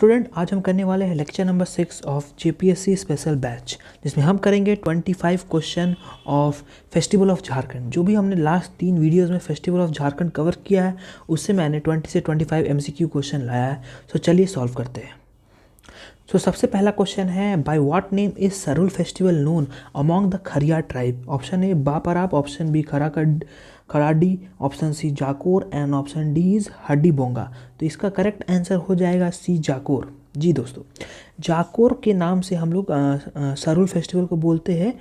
Student, आज हम करने वाले हैं lecture number 6 of JPSC special batch, जिसमें हम करेंगे 25 question of festival of Jharkhand. जो भी हमने लास्ट 3 वीडियोस में फेस्टिवल ऑफ झारखंड कवर किया है, उससे मैंने 20 से 25 एमसीक्यू क्वेश्चन लाया है। सो चलिए सॉल्व करते हैं। सो सबसे पहला क्वेश्चन है, by what name is Sarul festival known among the Kharia tribe. Option A Baprap, option B Kharadi, option C Jakor and option D is Haddi Bonga. तो इसका करेक्ट आंसर हो जाएगा सी जाकोर। जी दोस्तों, जाकोर के नाम से हम लोग सरुल फेस्टिवल को बोलते हैं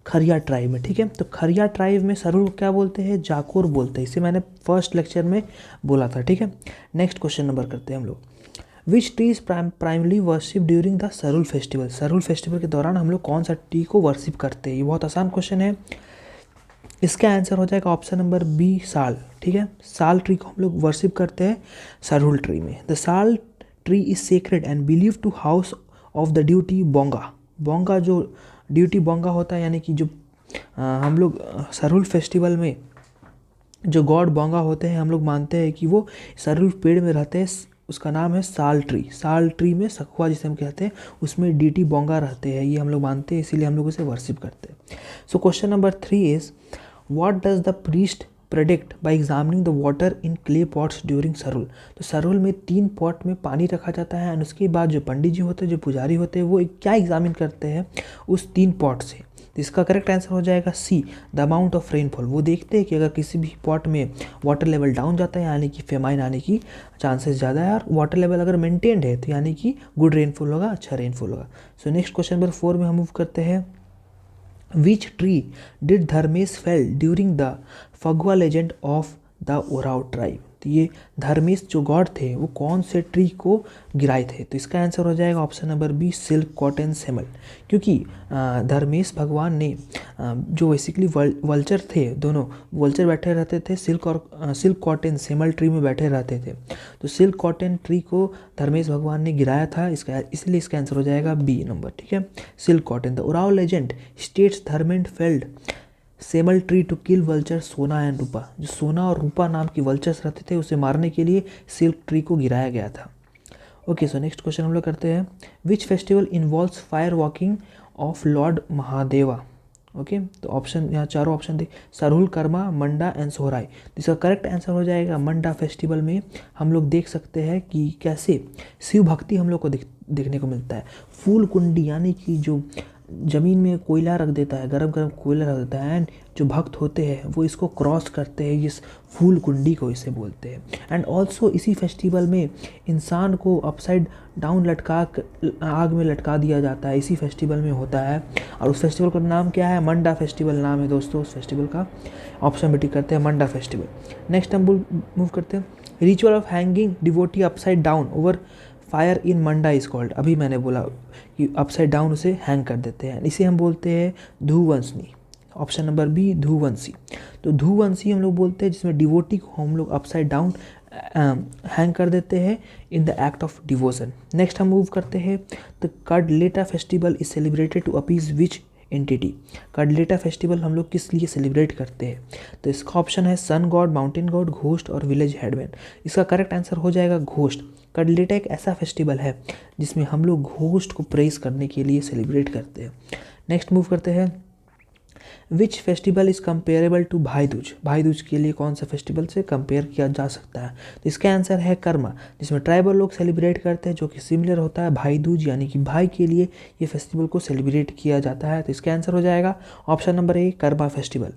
खरिया ट्राइब में। ठीक है, तो खरिया ट्राइब में सरुल क्या बोलते हैं, जाकोर बोलते हैं। इसे मैंने फर्स्ट लेक्चर में बोला था। ठीक है, नेक्स्ट क्वेश्चन नंबर करते हैं हम लोग। Which tree is primarily worship during the Sarul festival. Sarul festival के दौरान हम लोग कौन सा ट्री को वर्शिप करते हैं। ये बहुत आसान क्वेश्चन है। इसका आंसर हो जाएगा ऑप्शन नंबर बी, साल। ठीक है, साल ट्री को हम लोग वर्शिप करते हैं सरुल ट्री में। The sal tree is sacred and believe to house of the deity Bonga. Bonga जो ड्यूटी बोंगा होता है, यानी कि जो हम लोग सरुल फेस्टिवल में जो गॉड बोंगा होते हैं, हम लोग मानते हैं कि वो सरुल पेड़ में रहते हैं। उसका नाम है साल ट्री। साल ट्री में सखुआ जिसे हम कहते हैं, उसमें डीटी बोंगा रहते हैं। ये हम लोग मानते हैं, इसीलिए हम लोग उसे वर्शिप करते हैं। So question number 3 is, what does the priest predict by examining the water in clay pots during Sarhul. तो सरुल में 3 पॉट में पानी रखा जाता है, और उसके बाद जो पंडित जी होते हैं, जो पुजारी होते हैं, वो क्या एग्जामिन करते हैं उस 3 पॉट से। तो इसका करेक्ट आंसर हो जाएगा सी, द अमाउंट ऑफ रेनफॉल। वो देखते हैं कि अगर किसी भी पॉट में वाटर लेवल डाउन जाता है, यानी कि फेमाइन आने की चांसेस ज़्यादा है, और वाटर लेवल अगर मेंटेन्ड है तो यानी कि गुड रेनफॉल होगा, अच्छा रेनफॉल होगा। सो नेक्स्ट क्वेश्चन नंबर 4 में हम मूव करते हैं। Which tree did Dharmesh fell during the Phagwa legend of the Oraon tribe. तो ये धर्मेश जो गॉड थे, वो कौन से ट्री को गिराए थे। तो इसका आंसर हो जाएगा option number B, silk cotton सेमल। क्योंकि धर्मेश भगवान ने जो बेसिकली वल्चर थे, दोनों वल्चर बैठे रहते थे सिल्क कॉटन सेमल ट्री में बैठे रहते थे। तो सिल्क कॉटन ट्री को धर्मेश भगवान ने गिराया था, इसलिए इसका आंसर हो जाएगा बी नंबर। ठीक है, silk cotton. The Oraon legend states Dharmesh felled semal tree to kill vulture Sona and Rupa. जो सोना और रूपा नाम की वल्चर्स रहते थे, उसे मारने के लिए सिल्क ट्री को गिराया गया था। ओके, सो नेक्स्ट क्वेश्चन हम लोग करते हैं। Which festival involves fire walking of Lord Mahadeva. Okay, तो ऑप्शन यहाँ चारों ऑप्शन थे, सरुल, कर्मा, मंडा एंड सोहराय। इसका करेक्ट आंसर हो जाएगा मंडा फेस्टिवल में हम लोग देख सकते हैं कि कैसे शिव भक्ति हम लोग को देखने को मिलता है। फूल कुंडी, यानी कि जो ज़मीन में कोयला रख देता है, गरम गरम कोयला रख देता है, एंड जो भक्त होते हैं वो इसको क्रॉस करते हैं, इस फूल कुंडी को इसे बोलते हैं। एंड ऑल्सो इसी फेस्टिवल में इंसान को अपसाइड डाउन लटका आग में लटका दिया जाता है, इसी फेस्टिवल में होता है। और उस फेस्टिवल का नाम क्या है, मंडा फेस्टिवल नाम है दोस्तों उस फेस्टिवल का। ऑप्शन बी टिक करते हैं, मंडा फेस्टिवल। नेक्स्ट हम मूव करते हैं। Ritual of hanging devotee upside down over fire in Manda is called. अभी मैंने बोला कि अपसाइड डाउन उसे हैंग कर देते हैं, इसे हम बोलते हैं Dhuvansani. Option number B, Dhuvansi. तो धूवंसी हम लोग बोलते हैं जिसमें डिवोटी को हम लोग अपसाइड डाउन हैंग कर देते हैं in the act of devotion. Next हम मूव करते हैं। The Kadleta festival is celebrated to appease which entity. Kadleta festival हम लोग किस लिए सेलिब्रेट करते हैं। तो इसका ऑप्शन है sun god, mountain god, ghost और विलेज हेडमैन। इसका करेक्ट आंसर हो जाएगा घोस्ट। कडलेटा एक ऐसा फेस्टिवल है जिसमें हम लोग घोस्ट को प्रेज करने के लिए सेलिब्रेट करते हैं। नेक्स्ट मूव करते हैं। Which festival is comparable to Bhai Dooj. भाई दूज के लिए कौन सा फेस्टिवल से कंपेयर किया जा सकता है। तो इसका आंसर है कर्मा, जिसमें ट्राइबल लोग सेलिब्रेट करते हैं, जो कि सिमिलर होता है भाई दूज, यानी कि भाई के लिए ये फेस्टिवल को सेलिब्रेट किया जाता है। तो इसका आंसर हो जाएगा option number A, Karma festival.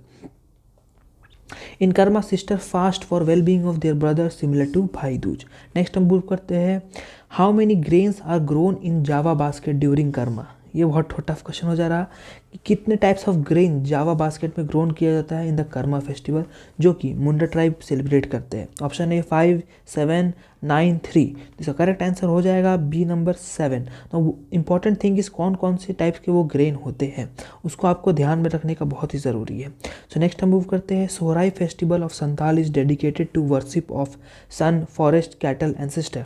In Karma sister fast for well being of their brother similar to Bhai Dooj. Next हम मूव करते हैं। How many grains are grown in Jawa basket during Karma. ये बहुत टफ क्वेश्चन हो जा रहा कि कितने types of grain Jawa basket में ग्रोन किया जाता है इन द कर्मा फेस्टिवल, जो कि मुंडा ट्राइब सेलिब्रेट करते हैं। Option A 5, 7, 9, 3। इसका करेक्ट आंसर हो जाएगा बी नंबर 7। तो इंपॉर्टेंट थिंग इज कौन कौन से टाइप्स के वो ग्रेन होते हैं, उसको आपको ध्यान में रखने का बहुत ही ज़रूरी है। सो नेक्स्ट हम मूव करते हैं। Sohrai festival of Santal is dedicated to worship of sun, forest, cattle ancestor.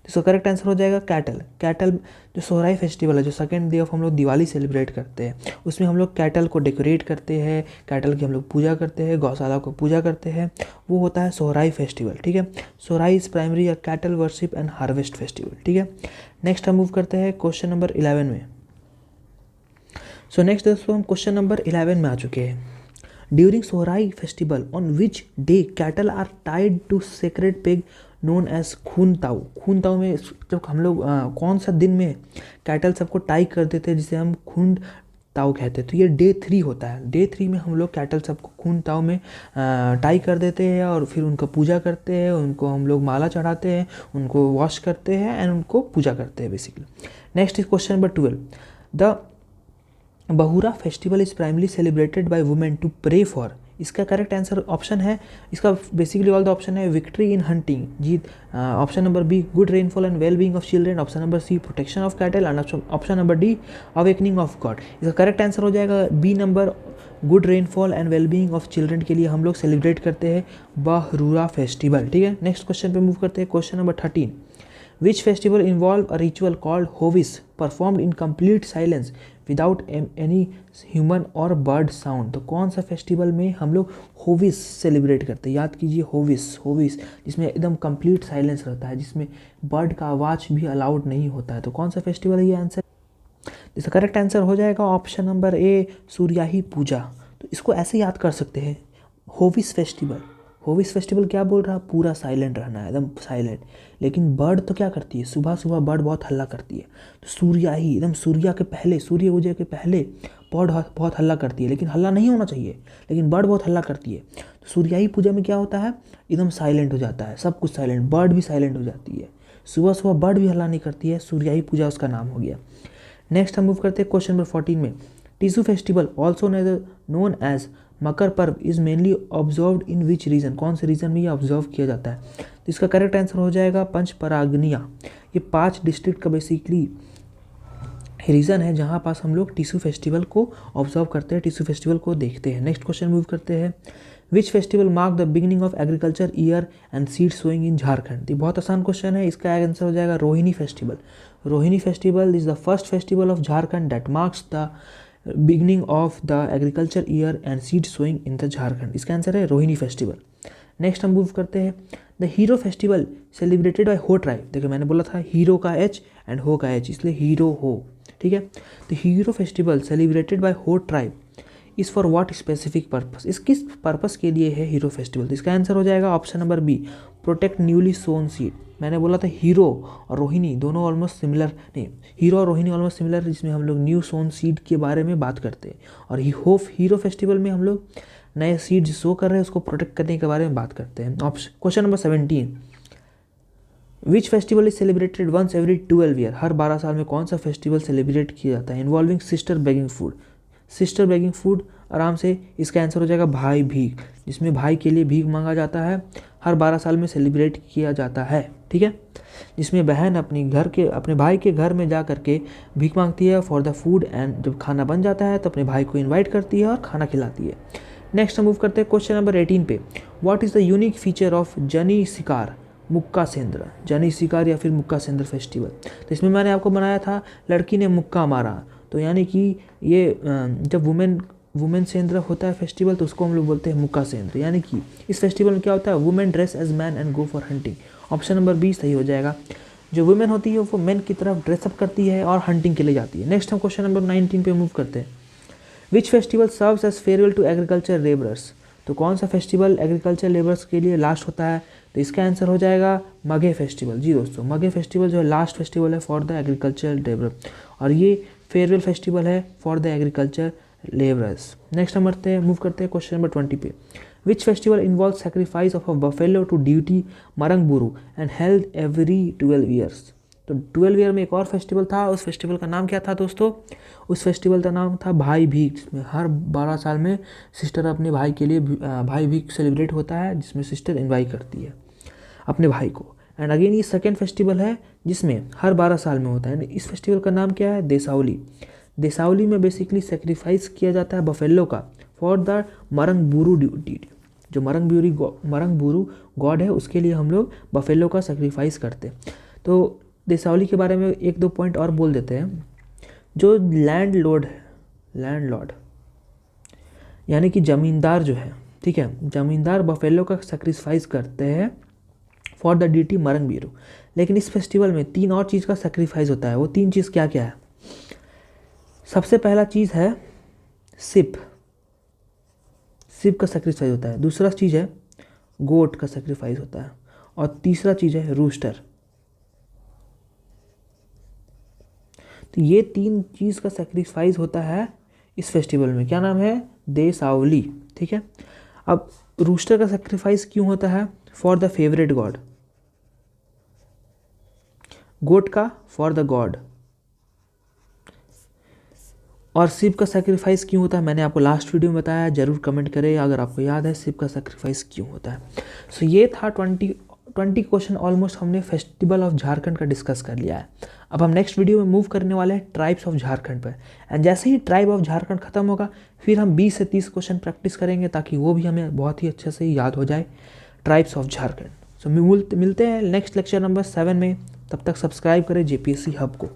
तो इसका करेक्ट आंसर हो जाएगा कैटल। कैटल जो सोहराई फेस्टिवल है, जो सेकेंड डे ऑफ हम लोग दिवाली सेलिब्रेट करते हैं, उसमें हम लोग कैटल को डेकोरेट करते हैं, कैटल की हम लोग पूजा करते हैं, गौशाला को पूजा करते हैं, वो होता है सोहराई फेस्टिवल। ठीक है, Sohrai is primary a cattle worship and harvest festival. ठीक है, नेक्स्ट हम मूव करते हैं क्वेश्चन नंबर 11 में। सो नेक्स्ट दोस्तों हम क्वेश्चन नंबर 11 में आ चुके हैं। During Sohrai festival on which day cattle are tied to sacred peg known as Khuntau. खून ताऊ में जब हम लोग कौन सा दिन में कैटल सबको टाई कर देते हैं जिसे हम खून ताऊ कहते हैं, तो ये डे 3 होता है। डे 3 में हम लोग कैटल सबको खून ताऊ में टाई कर देते हैं और फिर उनका पूजा करते हैं, उनको हम लोग माला चढ़ाते हैं, उनको वॉश करते हैं एंड उनको पूजा करते हैं basically. Next is question number 12। The Bahura festival is primarily celebrated by women to pray for. इसका करेक्ट आंसर ऑप्शन है, इसका बेसिकली ऑल द ऑप्शन है विक्ट्री इन हंटिंग, जीत। Option number B good rainfall and well being of children. Option number C protection of cattle and option number D awakening of god. इसका correct answer हो जाएगा B number, good rainfall and well being of children के लिए हम लोग celebrate करते हैं बहुरा फेस्टिवल। ठीक है, नेक्स्ट क्वेश्चन पे मूव करते हैं। Question number 13। Which festival involve a ritual called Hovis performed in complete silence without any human और बर्ड साउंड। तो कौन सा फेस्टिवल में हम लोग होविस सेलिब्रेट करते हैं? याद कीजिए, होविस, होविस जिसमें एकदम कंप्लीट साइलेंस रहता है, जिसमें बर्ड का आवाज़ भी अलाउड नहीं होता है। तो कौन सा फेस्टिवल है ये आंसर? इसका करेक्ट आंसर हो जाएगा ऑप्शन नंबर ए सूर्याही पूजा। तो इसको ऐसे याद कर सकते हैं, होविस फेस्टिवल। होविस फेस्टिवल क्या बोल रहा है? पूरा साइलेंट रहना है, एकदम साइलेंट। लेकिन बर्ड तो क्या करती है? सुबह सुबह बर्ड बहुत हल्ला करती है। तो सूर्याही, एकदम सूर्य के पहले, सूर्य उदय के पहले बर्ड बहुत हल्ला करती है, लेकिन हल्ला नहीं होना चाहिए, लेकिन बर्ड बहुत हल्ला करती है। तो सूर्याही पूजा में क्या होता है? एकदम साइलेंट हो जाता है, सब कुछ साइलेंट, बर्ड भी साइलेंट हो जाती है। सुबह सुबह बर्ड भी हल्ला नहीं करती है, सूर्याही पूजा उसका नाम हो गया। नेक्स्ट हम मूव करते हैं क्वेश्चन नंबर 14 में। Tusu festival also known as Makar Parv is mainly observed in which region. कौन से रीजन में ये ऑब्जर्व किया जाता है? तो इसका करेक्ट आंसर हो जाएगा पंचपरागनिया। ये 5 डिस्ट्रिक्ट का बेसिकली रीजन है जहाँ पास हम लोग टीसू फेस्टिवल को ऑब्जर्व करते हैं, टीसू फेस्टिवल को देखते हैं। नेक्स्ट क्वेश्चन मूव करते हैं। Which festival mark the beginning of agriculture year and seed sowing in Jharkhand. ये बहुत आसान क्वेश्चन है, इसका आंसर हो जाएगा Rohini festival. Rohini festival is the first festival of Jharkhand that marks the beginning of the agriculture year and seed sowing in the Jharkhand. इसका answer है Rohini festival. Next हम मूव करते हैं। The Hero festival celebrated by Ho tribe. देखिए मैंने बोला था हीरो का एच एंड हो का एच, इसलिए हीरो हो। ठीक है, तो hero festival celebrated by Ho tribe is for what specific purpose. इस किस पर्पस के लिए है हीरो फेस्टिवल? तो इसका आंसर हो जाएगा option number B protect newly sown seed. मैंने बोला था हीरो और रोहिणी दोनों ऑलमोस्ट सिमिलर, नहीं, हीरो और रोहिणी ऑलमोस्ट सिमिलर, जिसमें हम लोग न्यू सोन सीड के बारे में बात करते हैं, और हीरो फेस्टिवल में हम लोग नए सीड शो कर रहे हैं उसको प्रोटेक्ट करने के बारे में बात करते हैं। Question number 17। Which festival is celebrated once every 12 year. हर 12 साल में कौन सा फेस्टिवल सेलिब्रेट किया जाता है? Involving sister begging food. Sister begging food आराम से इसका आंसर हो जाएगा भाई भीख, जिसमें भाई के लिए भीख मांगा जाता है, हर 12 साल में सेलिब्रेट किया जाता है। ठीक है, जिसमें बहन अपने भाई के घर में जा करके भीख मांगती है फॉर द फूड, एंड जब खाना बन जाता है तो अपने भाई को इन्वाइट करती है और खाना खिलाती है। नेक्स्ट हम मूव करते हैं क्वेश्चन नंबर 18 पे। What is the unique feature of जनी शिकार मुक्का सेंद्र। जनी शिकार या फिर मुक्का सेंद्र फेस्टिवल। तो इसमें मैंने आपको बनाया था लड़की ने मुक्का मारा, तो यानी कि ये जब वुमेन सेंद्र होता है फेस्टिवल तो उसको हम लोग बोलते हैं मुक्का सेंद्र। यानी कि इस फेस्टिवल में क्या होता है? Women dress as man and go for hunting. Option number B सही हो जाएगा। जो वुमेन होती है वो मेन की तरफ ड्रेसअप करती है और हंटिंग के लिए जाती है। नेक्स्ट हम क्वेश्चन नंबर 19 पे मूव करते हैं। Which festival serves as farewell to agriculture labourers. तो कौन सा फेस्टिवल एग्रीकल्चर लेबर्स के लिए लास्ट होता है? तो इसका आंसर हो जाएगा मघे फेस्टिवल। जी दोस्तों, मघे फेस्टिवल जो है लास्ट फेस्टिवल है फॉर द एग्रीकल्चर लेबर, और ये फेयरवेल फेस्टिवल है for the agriculture labourers. Next हम मूव करते हैं क्वेश्चन नंबर 20 पे। विच festival involve sacrifice of a buffalo to duty मरंगबुरु and held every 12 years. तो 12 ईयर में एक और फेस्टिवल था, उस फेस्टिवल का नाम क्या था दोस्तों? उस फेस्टिवल का नाम था भाई भीख, जिसमें हर 12 साल में सिस्टर अपने भाई के लिए भाई भीख सेलिब्रेट होता है, जिसमें सिस्टर इन्वाइट करती है अपने भाई को। एंड अगेन ये सेकेंड फेस्टिवल है जिसमें हर 12 साल में होता है। इस फेस्टिवल का नाम क्या है? देसावली। देसावली में बेसिकली सेक्रीफाइस किया जाता है बफेलो का फॉर द मरंगबुरु ड्यूटी। जो मरंगबुरु गॉड है उसके लिए हम लोग बफेलो का सेक्रीफाइस करते हैं। तो देसावली के बारे में एक दो पॉइंट और बोल देते हैं। जो लैंडलॉर्ड है, लैंडलॉर्ड यानी कि ज़मींदार जो है, ठीक है, ज़मींदार बफेलो का सेक्रीफाइस करते हैं फॉर द डीटी मरंग बीरू। लेकिन इस फेस्टिवल में 3 और चीज़ का सेक्रीफाइस होता है। वो 3 चीज़ क्या क्या है? सबसे पहला चीज़ है सिप, सिप का सेक्रीफाइस होता है। दूसरा चीज़ है गोट का सेक्रीफाइस होता है। और तीसरा चीज़ है रूस्टर। तो ये 3 चीज़ का सेक्रीफाइस होता है इस फेस्टिवल में। क्या नाम है? देसावली, ठीक है। अब रूस्टर का सेक्रीफाइस क्यों होता है? For the favourite god. Goat का फॉर द गॉड। और सिप का सेक्रीफाइस क्यों होता है मैंने आपको लास्ट वीडियो में बताया, जरूर कमेंट करें अगर आपको याद है सिप का सेक्रीफाइस क्यों होता है। सो ये था 20 क्वेश्चन ऑलमोस्ट हमने फेस्टिवल ऑफ झारखंड का डिस्कस कर लिया है। अब हम नेक्स्ट वीडियो में मूव करने वाले हैं ट्राइब्स ऑफ झारखंड पर। एंड जैसे ही ट्राइब ऑफ झारखंड खत्म होगा फिर हम 20 से 30 क्वेश्चन प्रैक्टिस करेंगे ताकि वो भी हमें बहुत ही अच्छे से याद हो जाए, ट्राइब्स ऑफ झारखंड। सो मिलते हैं नेक्स्ट लेक्चर नंबर 7 में। तब तक सब्सक्राइब करें जेपीएससी हब को।